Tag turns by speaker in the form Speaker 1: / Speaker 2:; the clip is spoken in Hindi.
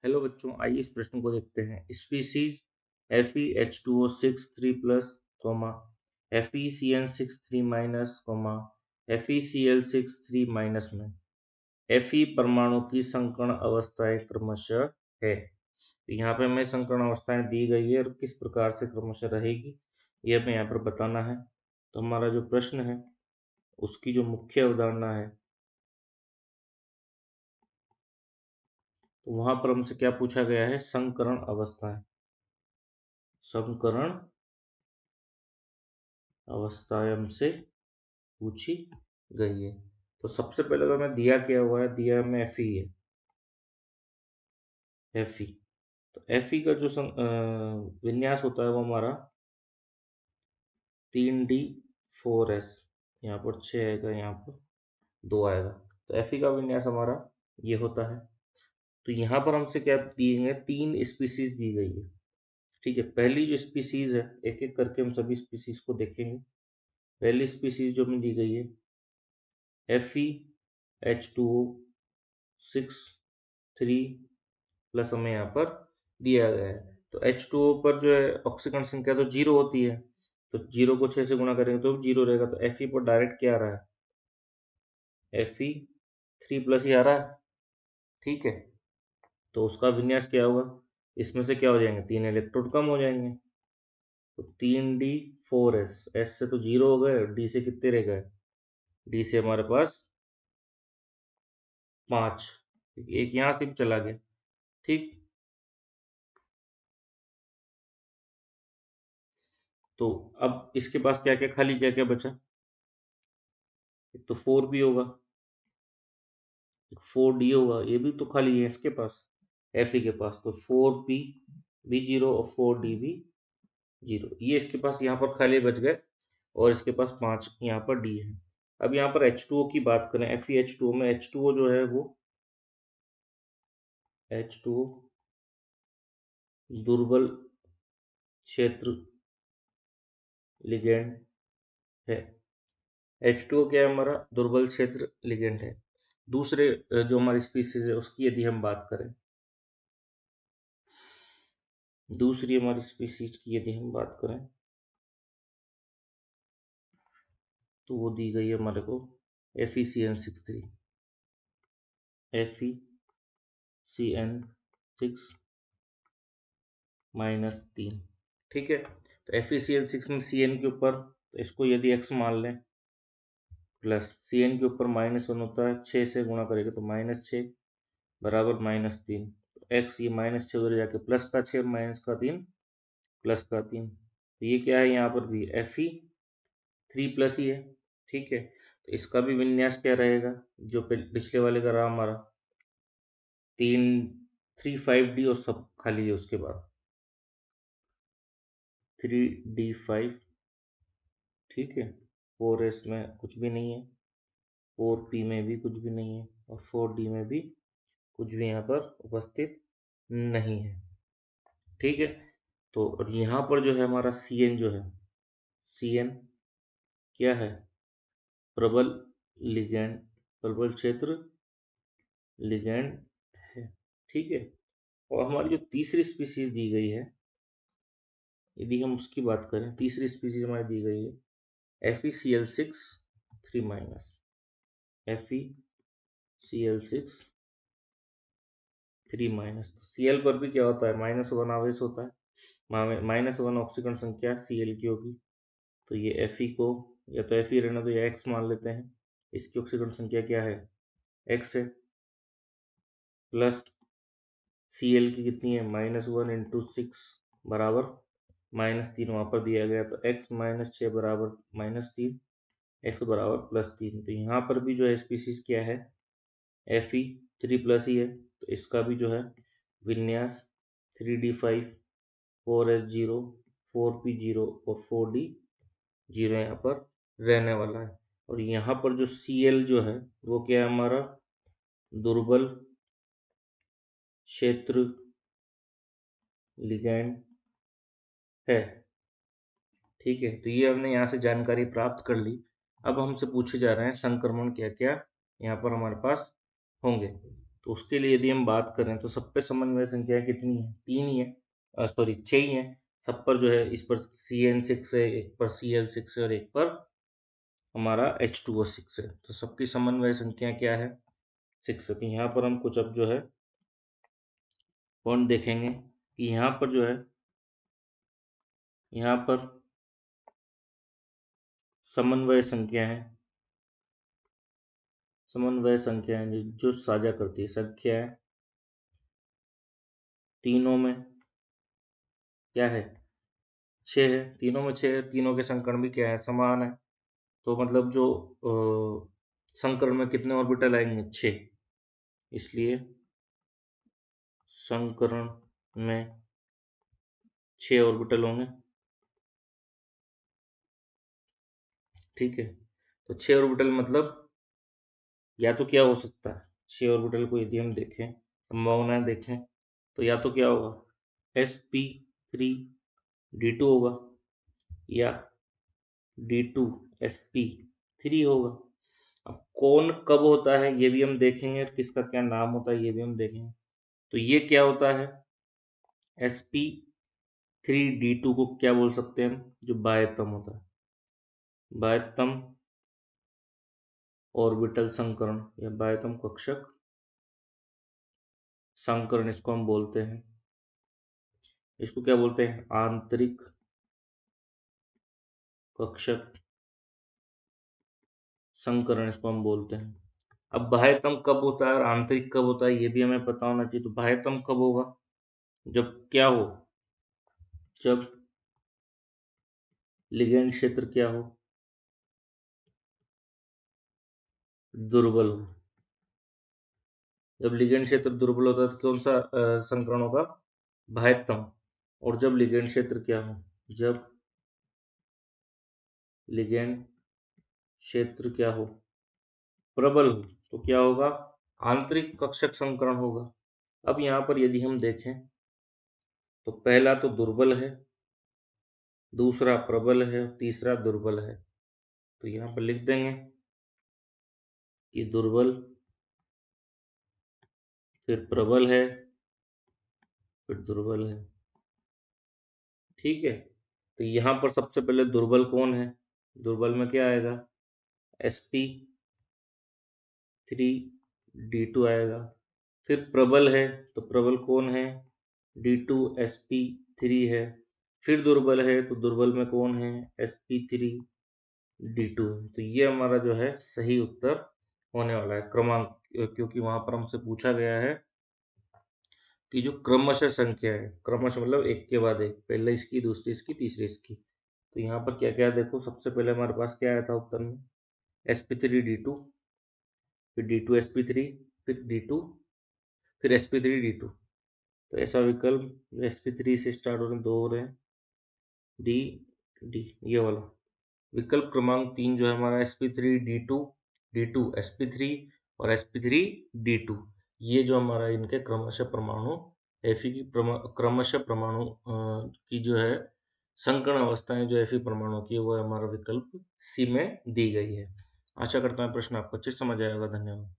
Speaker 1: हेलो बच्चों, आइए इस प्रश्न को देखते हैं। स्पीसीज FeH2O6 3+, FeCN6 3-, FeCl6 3- में Fe परमाणु की संकर्ण अवस्थाएं क्रमशः है। तो यहाँ पे हमें संकर्ण अवस्थाएं दी गई है और किस प्रकार से क्रमशः रहेगी ये हमें यहाँ पर बताना है। तो हमारा जो प्रश्न है उसकी जो मुख्य अवधारणा है, तो वहां पर हमसे क्या पूछा गया है, संकरण अवस्थाएं। संकरण अवस्थाएं हमसे पूछी गई है। तो सबसे पहले तो हमें दिया क्या हुआ है, दिया हमें Fe है, Fe। तो Fe का जो विन्यास होता है वो हमारा 3D4S, यहाँ पर 6 आएगा, यहाँ पर 2 आएगा। तो Fe का विन्यास हमारा ये होता है। तो यहाँ पर हमसे क्या दिए गए, 3 स्पीसीज दी गई है। ठीक है, पहली जो स्पीसीज है, एक एक करके हम सभी स्पीसीज को देखेंगे। पहली स्पीसीज जो हमें दी गई है FeH2O6 3+ हमें यहाँ पर दिया गया है। तो H2O पर जो है ऑक्सीकरण संख्या तो 0 होती है, तो 0 को 6 से गुणा करेंगे तो 0 रहेगा। तो Fe पर डायरेक्ट क्या आ रहा है, Fe3+ ही आ रहा है। ठीक है, तो उसका विन्यास क्या होगा, इसमें से क्या हो जाएंगे, 3 इलेक्ट्रोड कम हो जाएंगे। तो 3D4S, S से तो 0 हो गए, D से कितने रह गए, D से हमारे पास 5, एक यहाँ से भी चला गया। ठीक, तो अब इसके पास क्या क्या खाली, क्या क्या बचा, एक तो 4B होगा, एक 4D होगा, ये भी तो खाली है इसके पास, Fe के पास। तो 4P भी 0 और 4D भी 0, ये इसके पास यहाँ पर खाली बच गए। और इसके पास 5 यहाँ पर D है। अब यहाँ पर H2O की बात करें, FeH2O में H2O जो है वो H2O दुर्बल क्षेत्र लिगेंड है। H2O क्या है, हमारा दुर्बल क्षेत्र लिगेंड है। दूसरे जो हमारी स्पीसीज है उसकी यदि हम बात करें, दूसरी हमारी स्पीसीज की यदि हम बात करें, तो वो दी गई है हमारे को FeCN6 FeCN6-3। ठीक है, तो FeCN6 में Cn के ऊपर, तो इसको यदि x मान लें, प्लस Cn के ऊपर -1 होता है, 6 से गुणा करेंगे तो -6 बराबर -3। तो x, ये -6 उधर जाके प्लस का 6 माइनस का 3 प्लस का 3, तो ये क्या है, यहाँ पर भी Fe3+ ही है। ठीक है, तो इसका भी विन्यास क्या रहेगा, जो पिछले वाले का रहा हमारा 3 3 5D, और सब खाली है उसके बाद 3D5। ठीक है, 4S में कुछ भी नहीं है, 4P में भी कुछ भी नहीं है, और 4D में भी कुछ भी यहाँ पर उपस्थित नहीं है। ठीक है, तो और यहाँ पर जो है हमारा Cn जो है, Cn क्या है, प्रबल लिगैंड, प्रबल क्षेत्र लिगैंड है। ठीक है, और हमारी जो तीसरी स्पीसीज दी गई है, यदि हम उसकी बात करें, तीसरी स्पीसीज हमारी दी गई है FeCl6 3-, FeCl6 3-। Cl पर भी क्या होता है, -1 आवेश होता है, -1 ऑक्सीकरण संख्या Cl की होगी। तो ये Fe को या तो Fe रहना, तो या x मान लेते हैं, इसकी ऑक्सीकरण संख्या क्या है, x है, प्लस Cl की कितनी है, -1 × 6 बराबर -3, वहाँ पर दिया गया। तो x -6 बराबर -3, x बराबर +3। तो यहाँ पर भी जो है स्पीसीज क्या है, Fe3+ ही है। तो इसका भी जो है विन्यास 3D5 4S0 4P0 और 4D0 यहाँ पर रहने वाला है। और यहाँ पर जो Cl जो है वो क्या है, हमारा दुर्बल क्षेत्र लिगैंड है। ठीक है, तो ये हमने यहाँ से जानकारी प्राप्त कर ली। अब हमसे पूछे जा रहे हैं संक्रमण क्या क्या यहाँ पर हमारे पास होंगे। तो उसके लिए यदि हम बात करें तो सब पे समन्वय संख्या कितनी है? 3 ही है, सॉरी 6 ही है। सब पर जो है, इस पर CN6 है, एक पर Cl6 है और एक पर हमारा H2O6 है। तो सबकी समन्वय संख्या क्या है? 6 है। तो यहाँ पर हम कुछ अब जो है पॉइंट देखेंगे कि यहाँ पर जो है, यहाँ पर समन्वय संख्या है, समन्वय संख्या है जो साझा करती है। संख्या है तीनों में क्या है? 6 है। तीनों में 6 है। तीनों के संकर्ण भी क्या है? समान है। तो मतलब जो संकर्ण में कितने ऑर्बिटल आएंगे? 6। इसलिए संकर्ण में 6 ऑर्बिटल होंगे। ठीक है। तो 6 ऑर्बिटल मतलब या तो क्या हो सकता है, 6 ऑर्बिटल को यदि हम देखें, संभावनाएं देखें, तो या तो क्या होगा, sp3d2 होगा या d2sp3 होगा। अब कौन कब होता है ये भी हम देखेंगे, किसका क्या नाम होता है ये भी हम देखेंगे। तो ये क्या होता है, sp3d2 को क्या बोल सकते हैं हम? जो बाह्यतम होता है, बाह्यतम ऑर्बिटल संकरण या बाह्यतम कक्षक संकरण इसको हम बोलते हैं। इसको क्या बोलते हैं? आंतरिक कक्षक संकरण इसको हम बोलते हैं। अब बाह्यतम कब होता है और आंतरिक कब होता है ये भी हमें पता होना चाहिए। तो बाह्यतम कब होगा? जब क्या हो, जब लिगेंड क्षेत्र क्या हो, दुर्बल हो। जब लिगेंड क्षेत्र दुर्बल होता है तो कौन सा संकरण होगा? बाह्यतम। और जब लिगेंड क्षेत्र क्या हो, जब लिगेंड क्षेत्र क्या हो, प्रबल हो, तो क्या होगा? आंतरिक कक्षक संकरण होगा। अब यहाँ पर यदि हम देखें तो पहला तो दुर्बल है, दूसरा प्रबल है, तीसरा दुर्बल है। तो यहाँ पर लिख देंगे कि दुर्बल, फिर प्रबल है, फिर दुर्बल है। ठीक है। तो यहाँ पर सबसे पहले दुर्बल कौन है? दुर्बल में क्या आएगा? sp3d2 आएगा। फिर प्रबल है, तो प्रबल कौन है? d2sp3 है। फिर दुर्बल है, तो दुर्बल में कौन है? sp3d2 है। तो ये हमारा जो है सही उत्तर होने वाला है क्रमांक, क्योंकि वहां पर हमसे पूछा गया है कि जो क्रमशः संख्या है, क्रमशः मतलब एक के बाद एक, पहले इसकी, दूसरी इसकी, तीसरी इसकी। तो यहाँ पर क्या क्या देखो, सबसे पहले हमारे पास क्या आया था उत्तर में? sp3d2, फिर d2sp3, फिर d2, फिर sp3d2। तो ऐसा विकल्प जो sp3 से स्टार्ट हो रहे हैं, दो हो रहे हैं, डी डी, ये वाला विकल्प क्रमांक 3 जो है हमारा sp3d2, d2 sp3 और sp3d2, ये जो हमारा इनके क्रमशः परमाणु Fe की क्रमशः परमाणु की जो है संकर्ण अवस्थाएं जो Fe परमाणु की, वो हमारा विकल्प सी में दी गई है। आशा करता हूँ प्रश्न आपको अच्छे से समझ आया होगा। धन्यवाद।